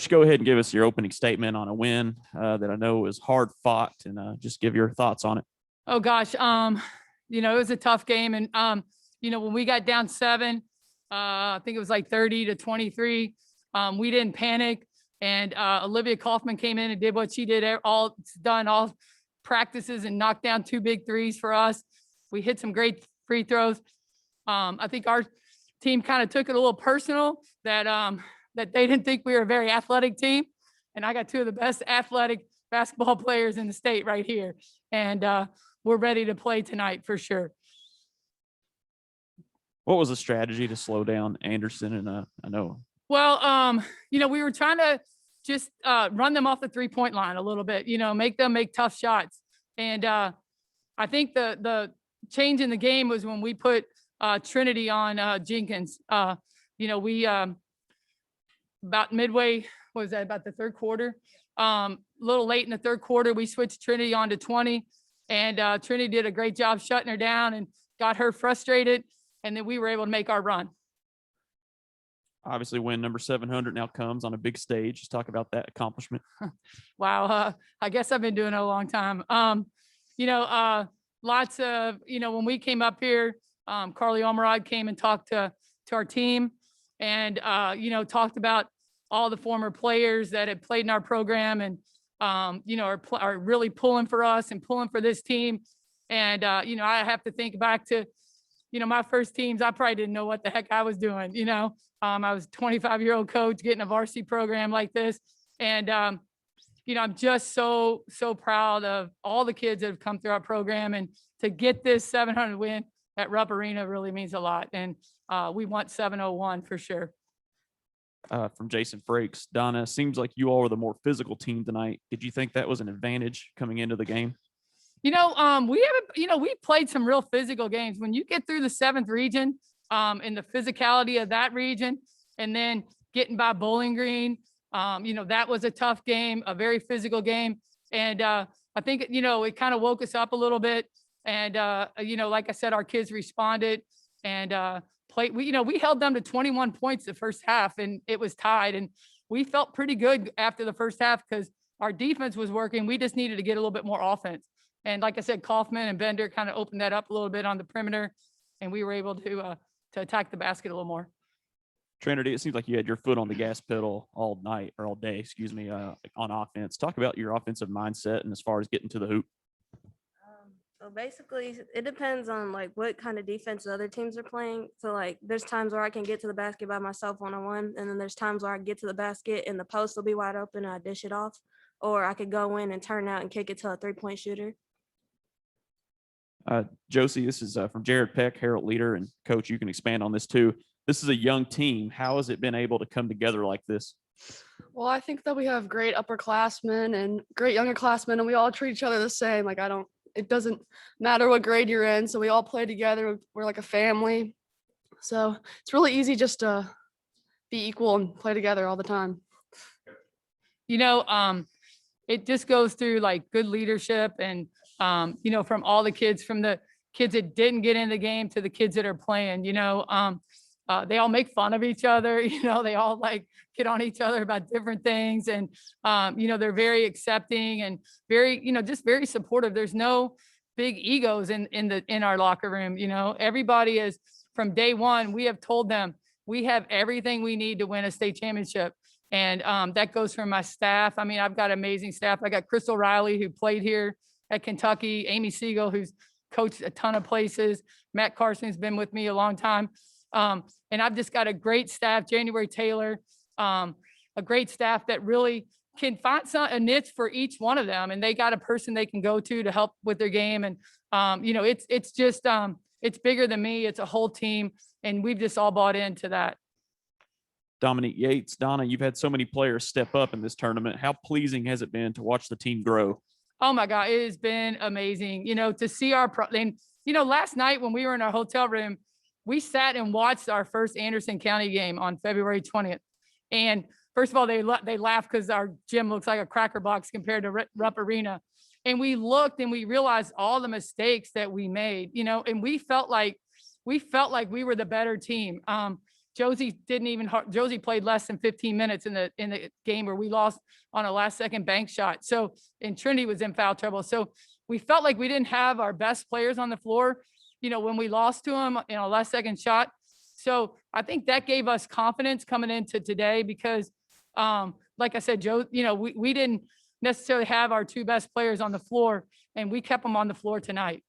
Just go ahead and give us your opening statement on a win that I know was hard fought, and just give your thoughts on it. Oh gosh, it was a tough game, and when we got down 7, I think it was like 30-23. We didn't panic, and Olivia Kaufman came in and did what she did all practices and knocked down 2 big threes for us. We hit some great free throws. I think our team kind of took it a little personal that they didn't think we were a very athletic team, and I got 2 of the best athletic basketball players in the state right here, and we're ready to play tonight for sure. What was the strategy to slow down Anderson and Noah? Well, we were trying to just run them off the 3-point line a little bit, make them make tough shots. And I think the change in the game was when we put Triniti on Jenkins. We about midway, what was that, about the third quarter? A little late in the third quarter, we switched Triniti on to 20. And Triniti did a great job shutting her down and got her frustrated. And then we were able to make our run. Obviously, win number 700 now comes on a big stage. Just talk about that accomplishment. Wow. I guess I've been doing it a long time. Lots of, when we came up here, Carly Omerod came and talked to our team and, talked about all the former players that had played in our program and, are really pulling for us and pulling for this team. And, I have to think back to, my first teams. I probably didn't know what the heck I was doing. I was a 25-year-old coach getting a varsity program like this. And, I'm just so proud of all the kids that have come through our program, and to get this 700 win at Rupp Arena really means a lot. And we want 701 for sure. From Jason Frakes, Donna, seems like you all were the more physical team tonight. Did you think that was an advantage coming into the game? We played some real physical games. When you get through the 7th region, and the physicality of that region, and then getting by Bowling Green, that was a tough game, a very physical game. And I think, it kind of woke us up a little bit. And, like I said, our kids responded and played. We held them to 21 points the first half, and it was tied. And we felt pretty good after the first half because our defense was working. We just needed to get a little bit more offense. And like I said, Kaufman and Bender kind of opened that up a little bit on the perimeter, and we were able to attack the basket a little more. Triniti, it seems like you had your foot on the gas pedal all night or all day, on offense. Talk about your offensive mindset and as far as getting to the hoop. So basically, it depends on what kind of defense the other teams are playing. So there's times where I can get to the basket by myself one-on-one, and then there's times where I get to the basket and the post will be wide open and I dish it off, or I could go in and turn out and kick it to a 3-point shooter. Josie, this is from Jared Peck, Herald leader, and coach, you can expand on this too. This is a young team. How has it been able to come together like this? Well, I think that we have great upperclassmen and great younger classmen, and we all treat each other the same. It doesn't matter what grade you're in. So we all play together. We're like a family. So it's really easy just to be equal and play together all the time. It just goes through good leadership and, from all the kids, from the kids that didn't get in the game to the kids that are playing, they all make fun of each other. They all get on each other about different things. And, they're very accepting and very, just very supportive. There's no big egos in our locker room. Everybody is, from day one, we have told them we have everything we need to win a state championship. And that goes from my staff. I mean, I've got amazing staff. I got Crystal Riley, who played here at Kentucky, Amy Siegel, who's coached a ton of places, Matt Carson, who's been with me a long time. And I've just got a great staff, January Taylor, a great staff that really can find a niche for each one of them. And they got a person they can go to help with their game. And, it's just, it's bigger than me. It's a whole team. And we've just all bought into that. Dominique Yates, Donna, you've had so many players step up in this tournament. How pleasing has it been to watch the team grow? Oh my God, it has been amazing. To see last night when we were in our hotel room, we sat and watched our first Anderson County game on February 20th. And first of all, they laughed because our gym looks like a cracker box compared to Rupp Arena. And we looked and we realized all the mistakes that we made, and we felt like we were the better team. Josie Josie played less than 15 minutes in the game where we lost on a last second bank shot. So, and Trinity was in foul trouble. So we felt like we didn't have our best players on the floor, when we lost to them in a last second shot. So I think that gave us confidence coming into today because, like I said, Joe, we didn't necessarily have our two best players on the floor, and we kept them on the floor tonight.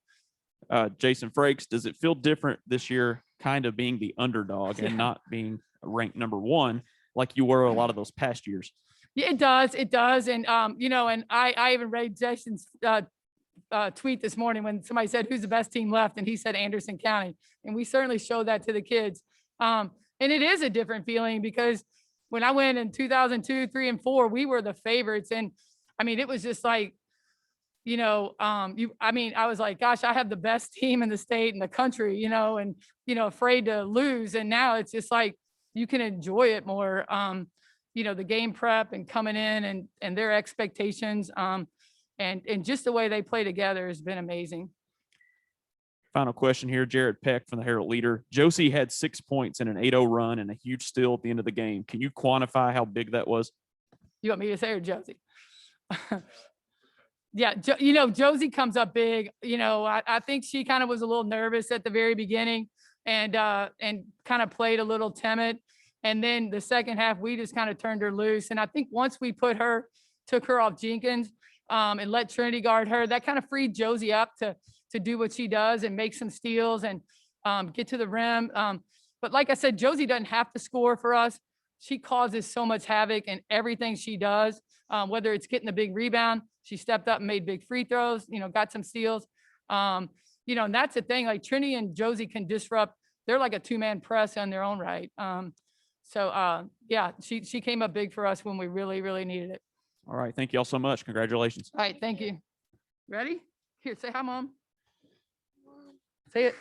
Jason Frakes, does it feel different this year, kind of being the underdog and not being ranked number one like you were a lot of those past years? Yeah, it does. It does. And, and I even read Jason's tweet this morning when somebody said, who's the best team left? And he said Anderson County. And we certainly showed that to the kids. And it is a different feeling because when I went in 2002, 3, and 4, we were the favorites. And I mean, it was just like, I was like, gosh, I have the best team in the state and the country, and, afraid to lose. And now it's just like, you can enjoy it more. The game prep and coming in and their expectations, and just the way they play together has been amazing. Final question here, Jared Peck from the Herald Leader. Josie had 6 points in an 8-0 run and a huge steal at the end of the game. Can you quantify how big that was? You want me to say or Josie? Yeah, Josie comes up big. I think she kind of was a little nervous at the very beginning and kind of played a little timid. And then the second half, we just kind of turned her loose. And I think once we took her off Jenkins and let Trinity guard her, that kind of freed Josie up to do what she does and make some steals and get to the rim. But like I said, Josie doesn't have to score for us. She causes so much havoc in everything she does, whether it's getting the big rebound. She stepped up and made big free throws, got some steals. And that's the thing, like Trinity and Josie can disrupt. They're like a 2-man press on their own right. She came up big for us when we really, really needed it. All right. Thank you all so much. Congratulations. All right. Thank you. Ready? Here, say hi, Mom. Say it.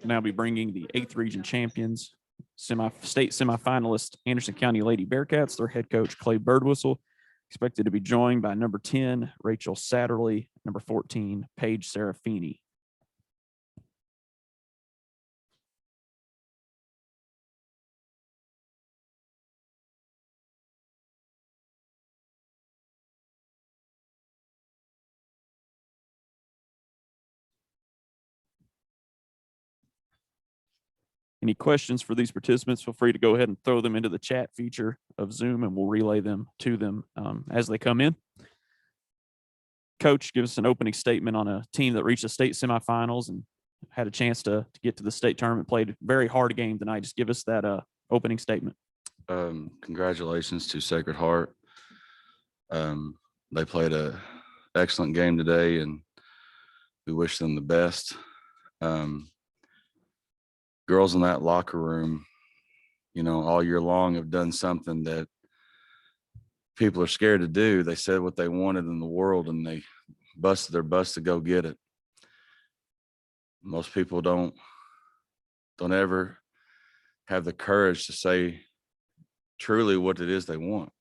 Now be bringing the 8th region champions, state semifinalist Anderson County Lady Bearcats, their head coach Clay Birdwhistell, expected to be joined by number 10 Rachel Satterly, number 14 Paige Serafini. Any questions for these participants, feel free to go ahead and throw them into the chat feature of Zoom and we'll relay them to them as they come in. Coach, give us an opening statement on a team that reached the state semifinals and had a chance to get to the state tournament, played a very hard game tonight. Just give us that opening statement. Congratulations to Sacred Heart. They played an excellent game today and we wish them the best. Girls in that locker room, all year long have done something that people are scared to do. They said what they wanted in the world and they busted their butts to go get it. Most people don't ever have the courage to say truly what it is they want.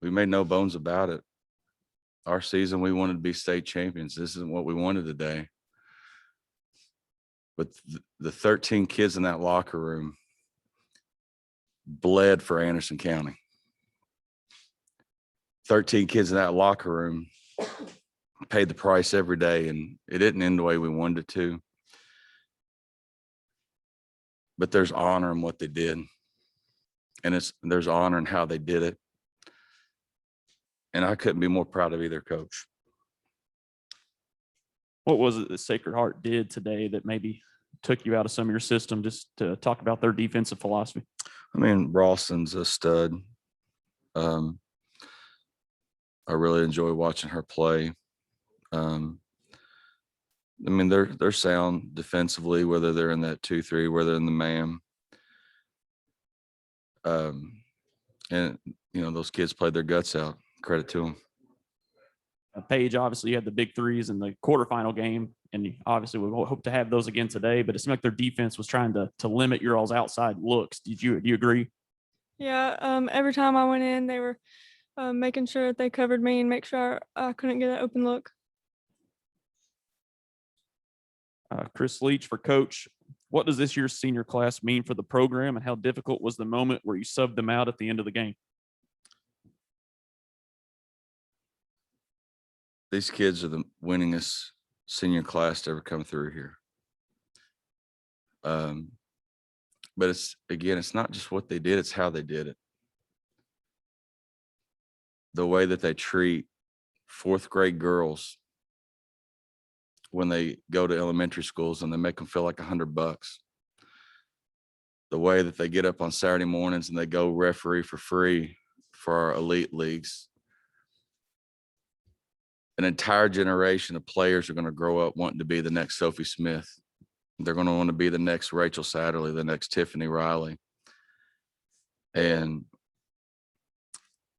We made no bones about it. Our season, we wanted to be state champions. This isn't what we wanted today. But the 13 kids in that locker room bled for Anderson County. 13 kids in that locker room paid the price every day, and it didn't end the way we wanted it to. But there's honor in what they did, and there's honor in how they did it. And I couldn't be more proud of either coach. What was it that Sacred Heart did today that maybe took you out of some of your system, just to talk about their defensive philosophy? I mean, Ralston's a stud. I really enjoy watching her play. They're sound defensively, whether they're in that 2-3, whether in the man. And those kids played their guts out. Credit to them. Paige, obviously you had the big threes in the quarterfinal game, and obviously we hope to have those again today, but it seemed like their defense was trying to limit your all's outside looks. Do you agree? Yeah, every time I went in, they were making sure that they covered me and make sure I couldn't get an open look. Chris Leach for coach. What does this year's senior class mean for the program, and how difficult was the moment where you subbed them out at the end of the game? These kids are the winningest senior class to ever come through here. But it's not just what they did, it's how they did it. The way that they treat fourth grade girls when they go to elementary schools and they make them feel like $100. The way that they get up on Saturday mornings and they go referee for free for our elite leagues. An entire generation of players are going to grow up wanting to be the next Sophie Smith. They're going to want to be the next Rachel Satterly, the next Tiffany Riley. And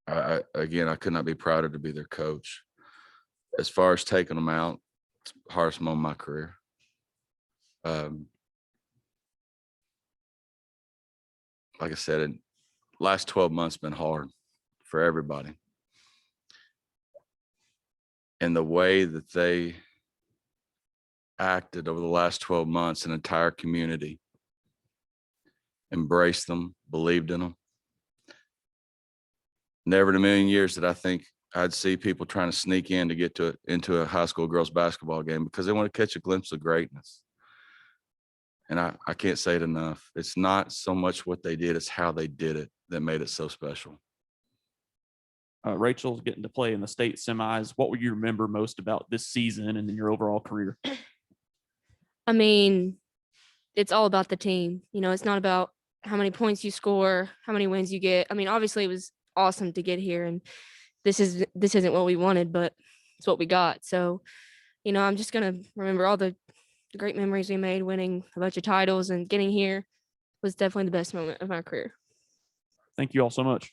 I could not be prouder to be their coach. As far as taking them out, it's the hardest moment of my career. Like I said, last 12 months been hard for everybody. And the way that they acted over the last 12 months, an entire community embraced them, believed in them. Never in a million years did I think I'd see people trying to sneak in to get into a high school girls basketball game because they want to catch a glimpse of greatness. And I can't say it enough. It's not so much what they did, it's how they did it that made it so special. Rachel's getting to play in the state semis. What will you remember most about this season and in your overall career? I mean, it's all about the team. You know, it's not about how many points you score, how many wins you get. I mean, obviously it was awesome to get here, and this isn't what we wanted, but it's what we got. So, you know, I'm just gonna remember all the great memories we made, winning a bunch of titles, and getting here was definitely the best moment of my career. Thank you all so much.